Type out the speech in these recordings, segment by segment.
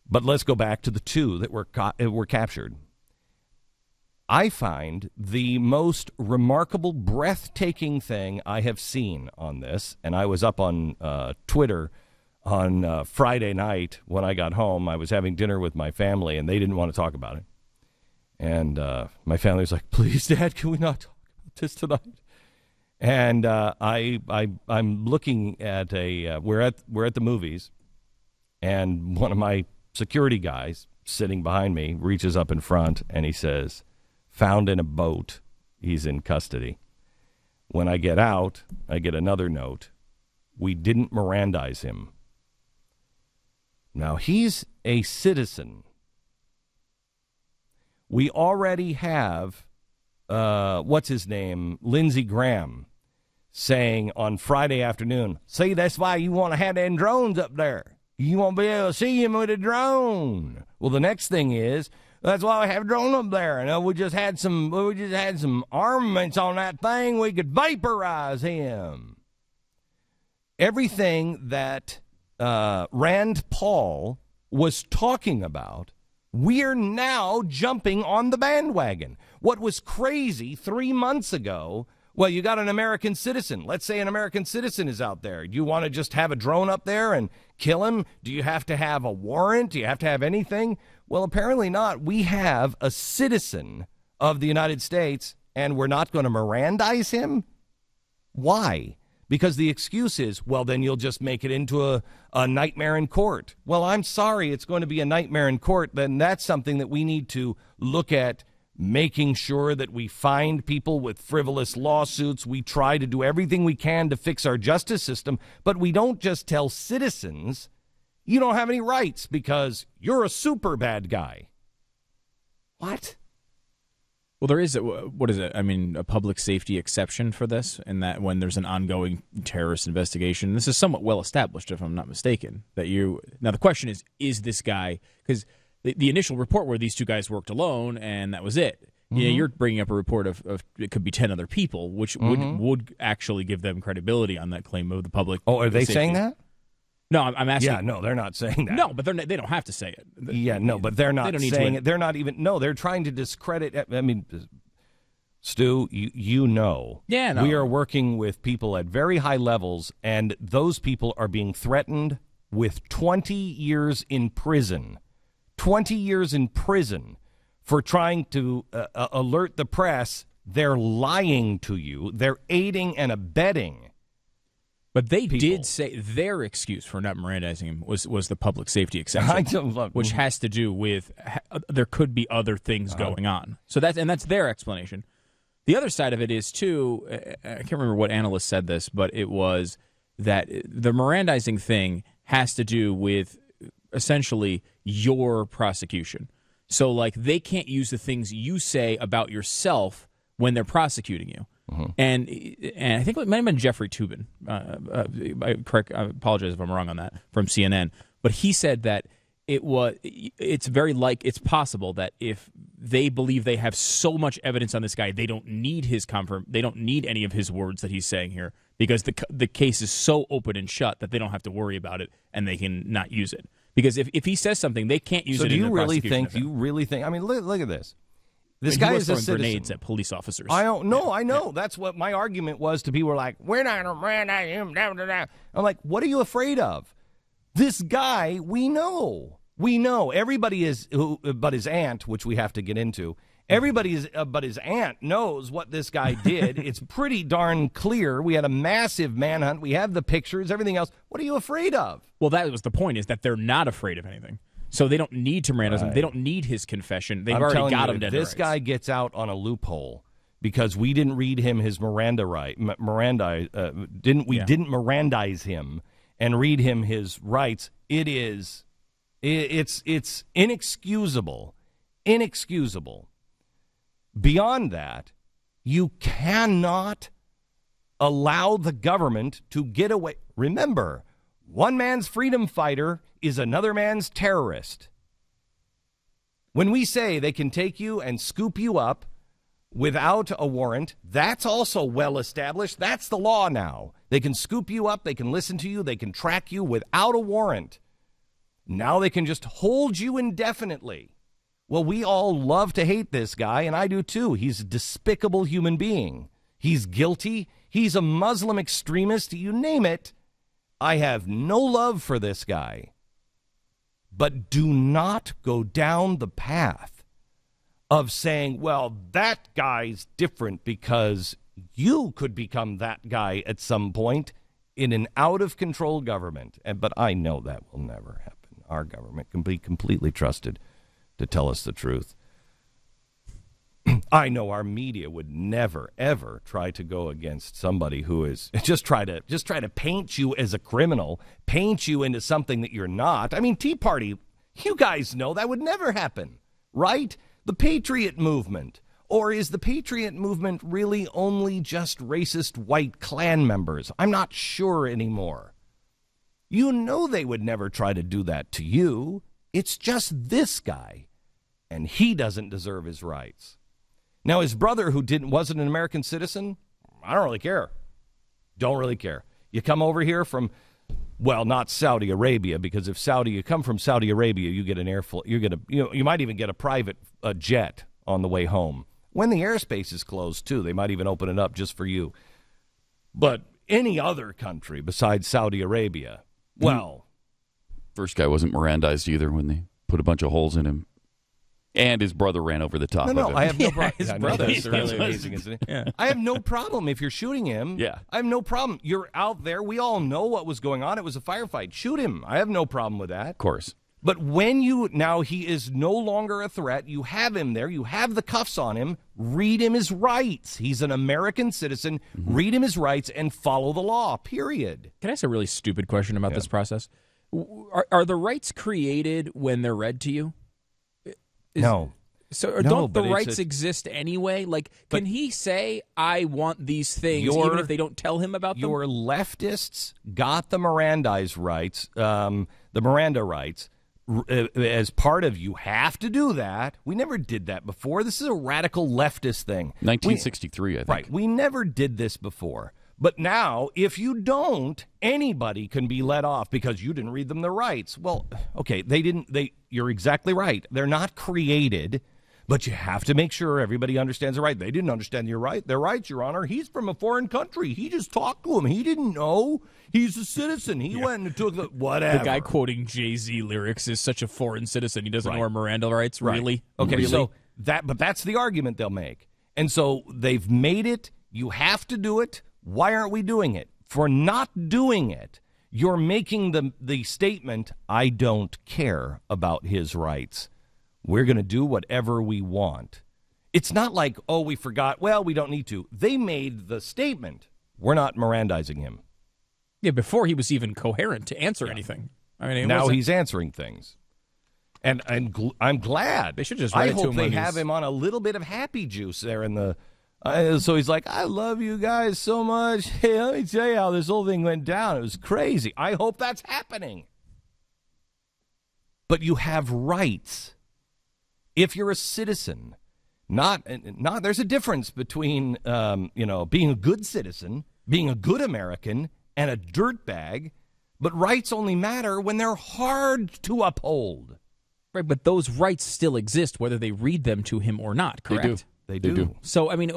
But let's go back to the two that were captured. I find the most remarkable, breathtaking thing I have seen on this, and I was up on Twitter on Friday night when I got home. I was having dinner with my family, and they didn't want to talk about it. And my family was like, please, Dad, can we not talk about this tonight? And I'm looking at we're at the movies, and one of my security guys sitting behind me reaches up in front, and he says, found in a boat, he's in custody. When I get out, I get another note. We didn't Mirandize him. Now, he's a citizen. We already have, what's his name, Lindsey Graham, saying on Friday afternoon, see, that's why you want to have them drones up there. You won't be able to see him with a drone. Well, the next thing is, that's why we have a drone up there. And we just had some armaments on that thing. We could vaporize him. Everything that Rand Paul was talking about, we're now jumping on the bandwagon. What was crazy 3 months ago, well, you got an American citizen. Let's say an American citizen is out there. Do you want to just have a drone up there and kill him? Do you have to have a warrant? Do you have to have anything? Well, apparently not. We have a citizen of the United States, and we're not going to Mirandize him? Why? Because the excuse is, well, then you'll just make it into a nightmare in court. Well, I'm sorry, it's going to be a nightmare in court. Then that's something that we need to look at, making sure that we find people with frivolous lawsuits. We try to do everything we can to fix our justice system, but we don't just tell citizens, you don't have any rights because you're a super bad guy. What? Well, there is, a public safety exception for this, in that when there's an ongoing terrorist investigation, this is somewhat well established, if I'm not mistaken, now the question is this guy, because the initial report where these two guys worked alone and that was it. Mm-hmm. Yeah, you're bringing up a report of it could be 10 other people, which would actually give them credibility on that claim of the public. Oh, are they safety. saying that? No, I'm asking. Yeah, no, they're not saying that. No, but they don't have to say it. Yeah, no, but they're not saying it. They're not even. No, they're trying to discredit. I mean, Stu, you know. Yeah, no. We are working with people at very high levels, and those people are being threatened with 20 years in prison. 20 years in prison for trying to alert the press. They're lying to you. They're aiding and abetting. But they did say their excuse for not Mirandizing him was the public safety exception, which has to do with there could be other things going on. So that's their explanation. The other side of it is, too, I can't remember what analyst said this, but it was that the Mirandizing thing has to do with essentially your prosecution. So, like, they can't use the things you say about yourself when they're prosecuting you. Mm-hmm. And I think it might have been Jeffrey Toobin. I apologize if I'm wrong on that, from CNN. But he said that it's possible that if they believe they have so much evidence on this guy, they don't need they don't need any of his words that he's saying here, because the case is so open and shut that they don't have to worry about it and they can not use it. Because if he says something, they can't use it in the prosecution. Do you really think? I mean, look at this. This guy is a citizen. Grenades at police officers. I don't know. I know. That's what my argument was to people. Were like, we're not going to Mirandize him. I'm like, what are you afraid of? This guy, we know. We know. Everybody is, but his aunt, which we have to get into. Everybody is, but his aunt knows what this guy did. It's pretty darn clear. We had a massive manhunt. We have the pictures, everything else. What are you afraid of? Well, that was the point, is that they're not afraid of anything. So they don't need to Mirandize him. They don't need his confession. They've already got him dead. This guy gets out on a loophole because we didn't read him his Miranda right. We didn't Mirandize him and read him his rights. It's inexcusable. Inexcusable. Beyond that, you cannot allow the government to get away. Remember, one man's freedom fighter is another man's terrorist. When we say they can take you and scoop you up without a warrant, that's also well established. That's the law now. They can scoop you up, they can listen to you, they can track you without a warrant. Now they can just hold you indefinitely. Well, we all love to hate this guy, and I do too. He's a despicable human being. He's guilty. He's a Muslim extremist. You name it. I have no love for this guy. But do not go down the path of saying, well, that guy's different because you could become that guy at some point in an out-of-control government. But I know that will never happen. Our government can be completely trusted to tell us the truth. I know our media would never, ever try to go against somebody who is just try to paint you as a criminal, paint you into something that you're not. I mean, Tea Party, you guys know that would never happen, right? The Patriot movement. Or is the Patriot movement really only just racist white Klan members? I'm not sure anymore. You know they would never try to do that to you. It's just this guy, and he doesn't deserve his rights. Now, his brother, who wasn't an American citizen, I don't really care. Don't really care. You come over here from, well, not Saudi Arabia, because if you come from Saudi Arabia, you get an you might even get a private jet on the way home. When the airspace is closed, too, they might even open it up just for you. But any other country besides Saudi Arabia, well. First guy wasn't Mirandized either when they put a bunch of holes in him. And his brother ran over the top of him. I have no problem. His brother. That's really amazing, isn't it? Yeah. I have no problem if you're shooting him. Yeah. I have no problem. You're out there. We all know what was going on. It was a firefight. Shoot him. I have no problem with that. Of course. But when now he is no longer a threat, you have him there, you have the cuffs on him, read him his rights. He's an American citizen. Read him his rights and follow the law, period. Can I ask a really stupid question about this process? Are the rights created when they're read to you? No. So don't the rights exist anyway? Like, can he say, I want these things, even if they don't tell him about them? Your leftists got the Mirandized rights, the Miranda rights, as part of you have to do that. We never did that before. This is a radical leftist thing. 1963, I think. Right. We never did this before. But now, if you don't, anybody can be let off because you didn't read them their rights. Well, okay, you're exactly right. They're not created, but you have to make sure everybody understands the right. They didn't understand their rights, Your Honor. He's from a foreign country. He just talked to him. He didn't know. He's a citizen. He went and took whatever. The guy quoting Jay-Z lyrics is such a foreign citizen. He doesn't know our Miranda rights, really? Okay, really? So that's the argument they'll make. And so they've made it. You have to do it. Why aren't we doing it? For not doing it, you're making the statement, I don't care about his rights. We're going to do whatever we want. It's not like, oh, we forgot. Well, we don't need to. They made the statement. We're not Mirandizing him. Yeah, before he was even coherent to answer anything. I mean, now he's answering things. And I'm glad. They should just I hope they have him on a little bit of happy juice there in the... so he's like, I love you guys so much. Hey, let me tell you how this whole thing went down. It was crazy. I hope that's happening. But you have rights. If you're a citizen, there's a difference between, being a good citizen, being a good American, and a dirtbag. But rights only matter when they're hard to uphold. Right, but those rights still exist, whether they read them to him or not, correct? They do. So, I mean,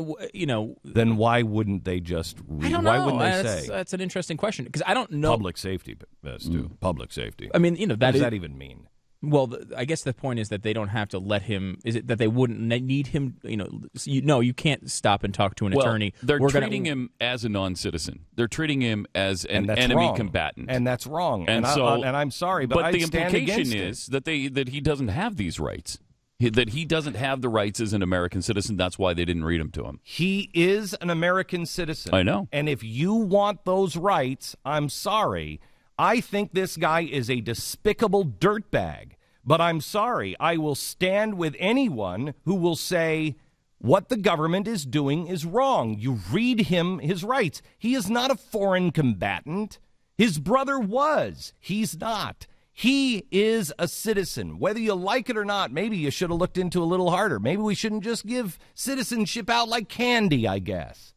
Then why wouldn't they just read? I don't know. Why wouldn't they say? That's an interesting question, because I don't know. Public safety, too. Public safety. I mean, what does that even mean? Well, I guess the point is that they don't have to let him. Is it that they wouldn't need him? You can't stop and talk to an attorney. They're treating him as a non-citizen. They're treating him as an enemy combatant, and that's wrong. And I'm sorry, but the implication is that he doesn't have these rights. That he doesn't have the rights as an American citizen. That's why they didn't read them to him. He is an American citizen. I know. And if you want those rights, I'm sorry. I think this guy is a despicable dirtbag. But I'm sorry. I will stand with anyone who will say what the government is doing is wrong. You read him his rights. He is not a foreign combatant. His brother was. He's not. He is a citizen. Whether you like it or not, maybe you should have looked into a little harder. Maybe we shouldn't just give citizenship out like candy, I guess.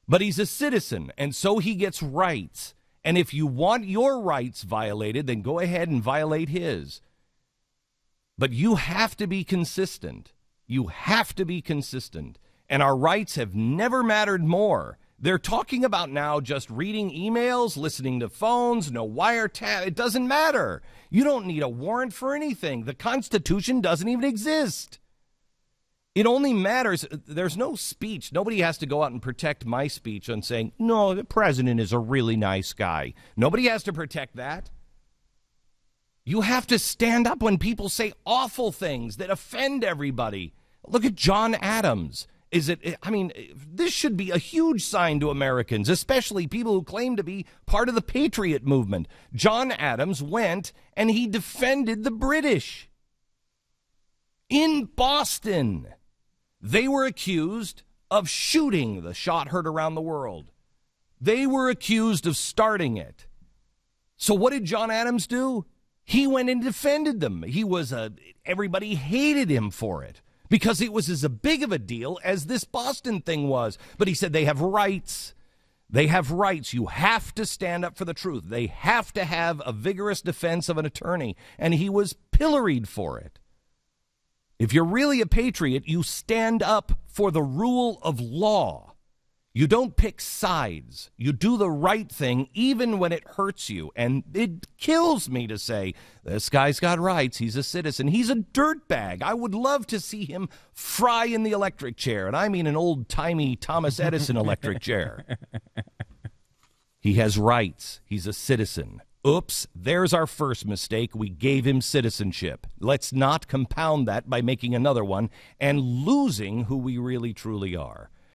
But he's a citizen, and so he gets rights. And if you want your rights violated, then go ahead and violate his. But you have to be consistent. You have to be consistent. And our rights have never mattered more. They're talking about now just reading emails, listening to phones, no wiretap. It doesn't matter. You don't need a warrant for anything. The Constitution doesn't even exist. It only matters. There's no speech. Nobody has to go out and protect my speech on saying, no, the president is a really nice guy. Nobody has to protect that. You have to stand up when people say awful things that offend everybody. Look at John Adams. This should be a huge sign to Americans, especially people who claim to be part of the patriot movement. John Adams went and he defended the British in Boston. They were accused of shooting the shot heard around the world. They were accused of starting it. So what did John Adams do? He went and defended them. Everybody hated him for it, because it was as big of a deal as this Boston thing was. But he said they have rights. They have rights. You have to stand up for the truth. They have to have a vigorous defense of an attorney. And he was pilloried for it. If you're really a patriot, you stand up for the rule of law. You don't pick sides. You do the right thing even when it hurts you. And it kills me to say, this guy's got rights. He's a citizen. He's a dirtbag. I would love to see him fry in the electric chair. And I mean an old-timey Thomas Edison electric chair. He has rights. He's a citizen. Oops, there's our first mistake. We gave him citizenship. Let's not compound that by making another one and losing who we really truly are.